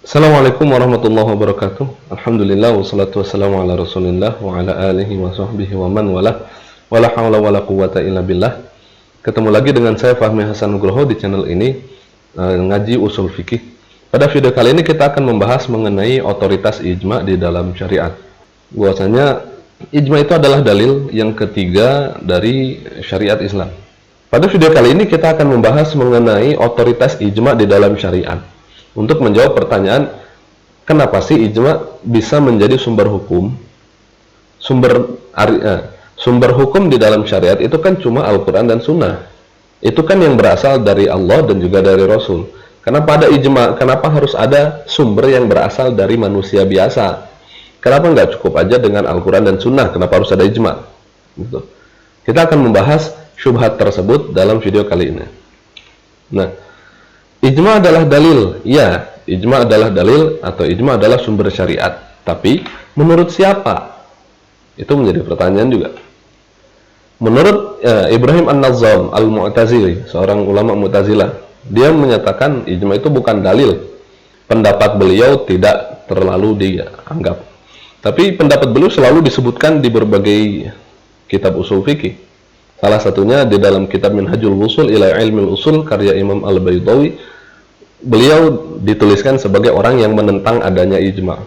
Assalamualaikum warahmatullahi wabarakatuh. Alhamdulillah wassalatu wassalamu ala Rasulillah wa ala alihi wa sahbihi wa man wala wala haula wala quwata illa billah. Ketemu lagi dengan saya Fahmi Hasan Nugroho di channel ini, ngaji usul fikih. Pada video kali ini kita akan membahas mengenai otoritas ijma di dalam syariat. Bahwasanya ijma itu adalah dalil yang ketiga dari syariat Islam. Pada video kali ini kita akan membahas mengenai otoritas ijma di dalam syariat. Untuk menjawab pertanyaan, kenapa sih ijma bisa menjadi sumber hukum? Sumber hukum di dalam syariat itu kan cuma Al-Quran dan Sunnah. Itu kan yang berasal dari Allah dan juga dari Rasul. Kenapa ada ijma? Kenapa harus ada sumber yang berasal dari manusia biasa? Kenapa nggak cukup aja dengan Al-Quran dan Sunnah? Kenapa harus ada ijma? Gitu. Kita akan membahas syubhat tersebut dalam video kali ini. Nah, ijma adalah dalil. Ya, ijma adalah dalil atau ijma adalah sumber syariat. Tapi menurut siapa? Itu menjadi pertanyaan juga. Menurut Ibrahim An-Nazzam Al-Mu'tazili, seorang ulama Mu'tazilah, dia menyatakan ijma itu bukan dalil. Pendapat beliau tidak terlalu dianggap. Tapi pendapat beliau selalu disebutkan di berbagai kitab usul fikih. Salah satunya di dalam kitab Minhajul Wusul ila Ilmil Usul karya Imam Al-Baydawi. Beliau dituliskan sebagai orang yang menentang adanya ijma.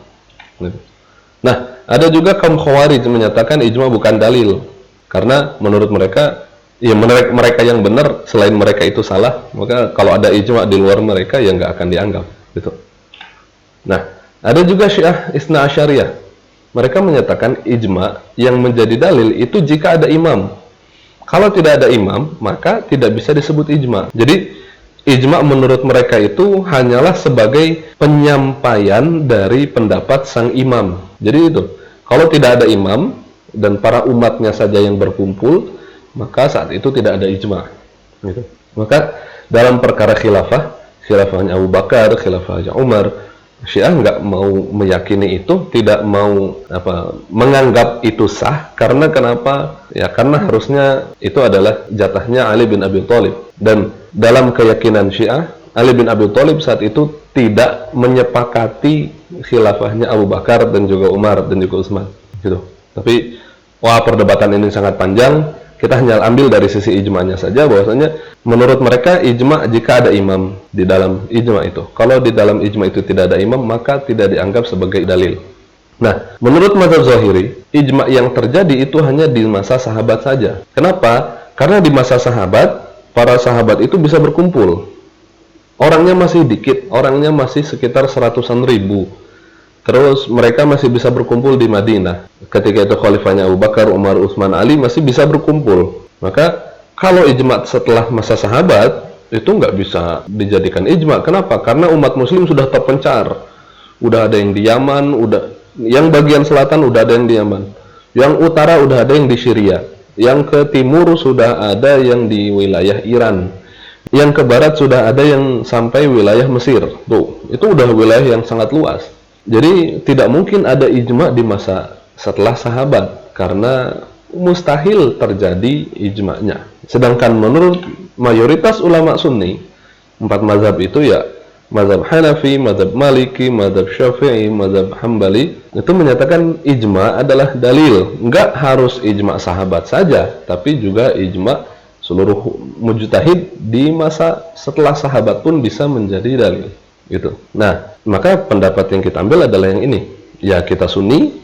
Nah, ada juga kaum Khawarij menyatakan ijma bukan dalil, karena menurut mereka, ya mereka yang benar, selain mereka itu salah, maka kalau ada ijma di luar mereka, ya nggak akan dianggap. Gitu. Nah, ada juga Syiah Isna Asyariyah. Mereka menyatakan ijma yang menjadi dalil itu jika ada imam. Kalau tidak ada imam, maka tidak bisa disebut ijma. Jadi, ijma menurut mereka itu hanyalah sebagai penyampaian dari pendapat sang imam. Jadi itu, kalau tidak ada imam dan para umatnya saja yang berkumpul, maka saat itu tidak ada ijma. Gitu. Maka dalam perkara khilafahnya Abu Bakar, khilafahnya Umar, Syiah nggak mau meyakini itu, tidak mau menganggap itu sah, karena kenapa? Ya karena harusnya itu adalah jatahnya Ali bin Abi Thalib. Dan dalam keyakinan Syiah, Ali bin Abi Thalib saat itu tidak menyepakati khilafahnya Abu Bakar dan juga Umar dan juga Utsman. Gitu. Tapi perdebatan ini sangat panjang. Kita hanya ambil dari sisi ijma'nya saja, bahwasanya menurut mereka ijma' jika ada imam di dalam ijma' itu. Kalau di dalam ijma' itu tidak ada imam, maka tidak dianggap sebagai dalil. Nah, menurut mazhab Zahiri, ijma' yang terjadi itu hanya di masa sahabat saja. Kenapa? Karena di masa sahabat, para sahabat itu bisa berkumpul. Orangnya masih dikit, orangnya masih sekitar 100-an ribu. Terus mereka masih bisa berkumpul di Madinah. Ketika itu khalifahnya Abu Bakar, Umar, Utsman, Ali masih bisa berkumpul. Maka kalau ijma setelah masa sahabat itu nggak bisa dijadikan ijma. Kenapa? Karena umat muslim sudah terpencar. Udah ada yang di Yaman, yang bagian selatan udah ada yang di Yaman. Yang utara udah ada yang di Syria. Yang ke timur sudah ada yang di wilayah Iran. Yang ke barat sudah ada yang sampai wilayah Mesir. Tuh, itu udah wilayah yang sangat luas. Jadi tidak mungkin ada ijma di masa setelah sahabat, karena mustahil terjadi ijma'nya. Sedangkan menurut mayoritas ulama Sunni, 4 mazhab itu ya, mazhab Hanafi, mazhab Maliki, mazhab Syafi'i, mazhab Hambali, itu menyatakan ijma' adalah dalil. Enggak harus ijma' sahabat saja, tapi juga ijma' seluruh mujtahid di masa setelah sahabat pun bisa menjadi dalil. Gitu. Nah, maka pendapat yang kita ambil adalah yang ini. Ya kita Sunni,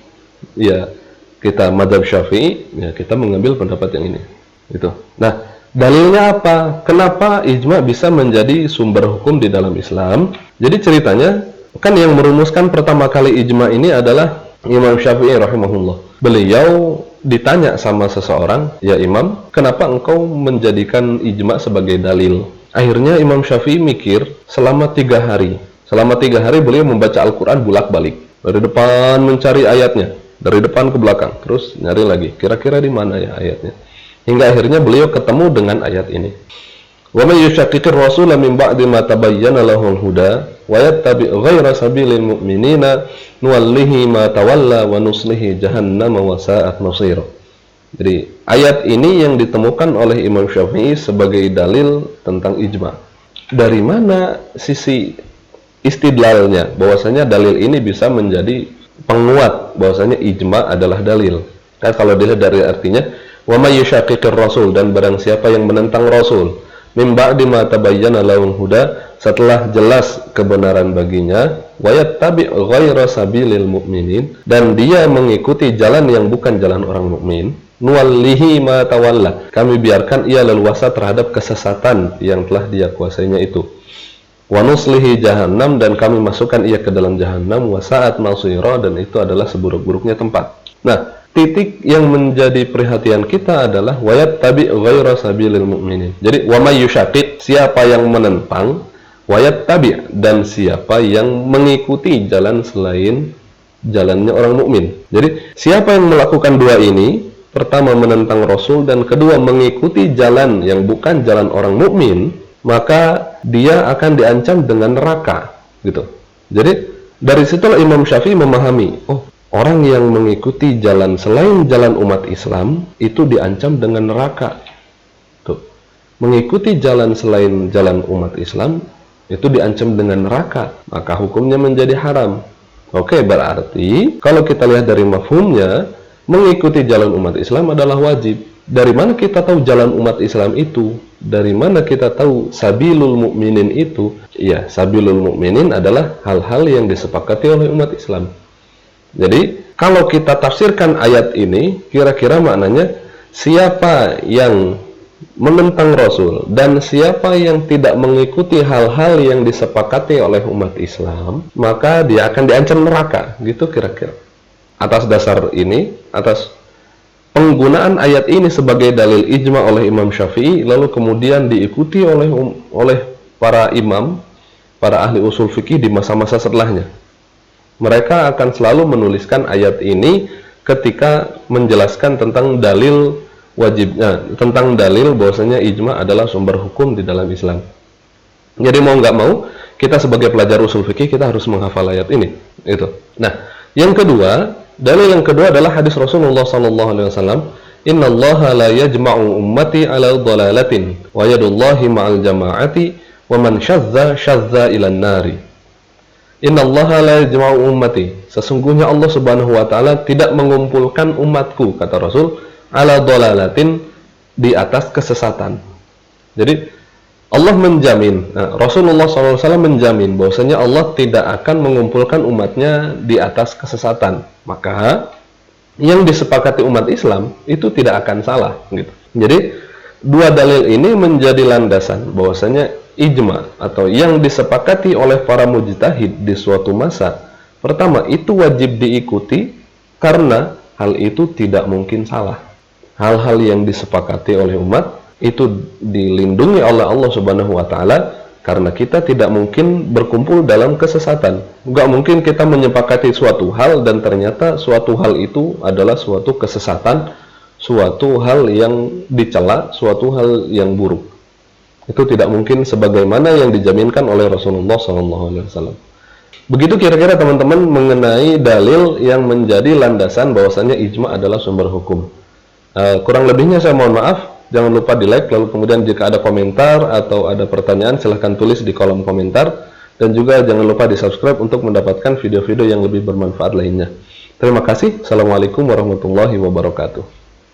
ya kita mazhab Syafi'i, ya kita mengambil pendapat yang ini. Gitu. Nah, dalilnya apa? Kenapa ijma bisa menjadi sumber hukum di dalam Islam? Jadi ceritanya, kan yang merumuskan pertama kali ijma ini adalah Imam Syafi'i rahimahullah. Beliau ditanya sama seseorang, ya Imam, kenapa engkau menjadikan ijma sebagai dalil? Akhirnya Imam Syafi'i mikir selama 3 hari. Selama 3 hari beliau membaca Al-Quran bolak-balik. Dari depan mencari ayatnya, dari depan ke belakang, terus nyari lagi. Kira-kira di mana ya ayatnya? Hingga akhirnya beliau ketemu dengan ayat ini. Wa may yushaqiqir rasula min ba'di ma tabayyana lahul huda wa yattabi' ghaira sabilil mu'minina nuwallihi ma tawalla wa nuslihi jahannama wa sa'at masira. Jadi ayat ini yang ditemukan oleh Imam Syafi'i sebagai dalil tentang ijma. Dari mana sisi istidlalnya, bahwasanya dalil ini bisa menjadi penguat bahwasanya ijma adalah dalil. Kan kalau dilihat dari artinya, wa may yushaqiqir rasul, dan barang siapa yang menentang rasul, mim ba'di ma tabayyana lahul huda, setelah jelas kebenaran baginya, wa yattabi' ghaira sabilil mu'minin, dan dia mengikuti jalan yang bukan jalan orang mukmin, nuwallihi ma tawalla, kami biarkan ia leluasa terhadap kesesatan yang telah dia kuasainya itu. Wa nuslihi jahannam, dan kami masukkan ia ke dalam jahannam, wa sa'at masira, dan itu adalah seburuk-buruknya tempat. Nah, titik yang menjadi perhatian kita adalah wa yattabi' ghaira sabilil mu'minin. Jadi wa may yushaqiq, siapa yang menentang, wa yattabi', dan siapa yang mengikuti jalan selain jalannya orang mukmin. Jadi siapa yang melakukan dua ini, pertama menentang Rasul dan kedua mengikuti jalan yang bukan jalan orang mukmin, maka dia akan diancam dengan neraka, gitu. Jadi dari situlah Imam Syafi'i memahami, oh, orang yang mengikuti jalan selain jalan umat Islam itu diancam dengan neraka. Tuh. Mengikuti jalan selain jalan umat Islam itu diancam dengan neraka, maka hukumnya menjadi haram. Oke, berarti kalau kita lihat dari mafhumnya, mengikuti jalan umat Islam adalah wajib. Dari mana kita tahu jalan umat Islam itu? Dari mana kita tahu sabilul mukminin itu? Ya, sabilul mukminin adalah hal-hal yang disepakati oleh umat Islam. Jadi, kalau kita tafsirkan ayat ini, kira-kira maknanya siapa yang menentang Rasul dan siapa yang tidak mengikuti hal-hal yang disepakati oleh umat Islam, maka dia akan diancam neraka, gitu kira-kira. Atas dasar ini, atas penggunaan ayat ini sebagai dalil ijma oleh Imam Syafi'i, lalu kemudian diikuti oleh para imam, para ahli usul fikih di masa-masa setelahnya. Mereka akan selalu menuliskan ayat ini ketika menjelaskan tentang dalil wajibnya, tentang dalil bahwasanya ijma adalah sumber hukum di dalam Islam. Jadi mau nggak mau, kita sebagai pelajar usul fikih kita harus menghafal ayat ini. Itu. Nah, yang kedua, dalil yang kedua adalah hadis Rasulullah SAW. Inna allaha la yajma'u ummati ala dhalalatin wa yadullahi ma'al jama'ati wa man syadza syadza ilan nari. Inna allaha la yajma'u ummati, sesungguhnya Allah subhanahu wa ta'ala tidak mengumpulkan umatku, kata Rasul, ala dhalalatin, di atas kesesatan. Jadi Allah menjamin, Rasulullah SAW menjamin bahwasanya Allah tidak akan mengumpulkan umatnya di atas kesesatan. Maka yang disepakati umat Islam itu tidak akan salah, gitu. Jadi dua dalil ini menjadi landasan bahwasanya ijma atau yang disepakati oleh para mujtahid di suatu masa, pertama itu wajib diikuti karena hal itu tidak mungkin salah. Hal-hal yang disepakati oleh umat itu dilindungi oleh Allah Subhanahu wa taala, karena kita tidak mungkin berkumpul dalam kesesatan. Enggak mungkin kita menyepakati suatu hal dan ternyata suatu hal itu adalah suatu kesesatan, suatu hal yang dicela, suatu hal yang buruk. Itu tidak mungkin sebagaimana yang dijaminkan oleh Rasulullah SAW. Begitu kira-kira teman-teman mengenai dalil yang menjadi landasan bahwasannya ijma adalah sumber hukum. Kurang lebihnya saya mohon maaf. Jangan lupa di like, lalu kemudian jika ada komentar atau ada pertanyaan silahkan tulis di kolom komentar. Dan juga jangan lupa di subscribe untuk mendapatkan video-video yang lebih bermanfaat lainnya. Terima kasih. Assalamualaikum warahmatullahi wabarakatuh.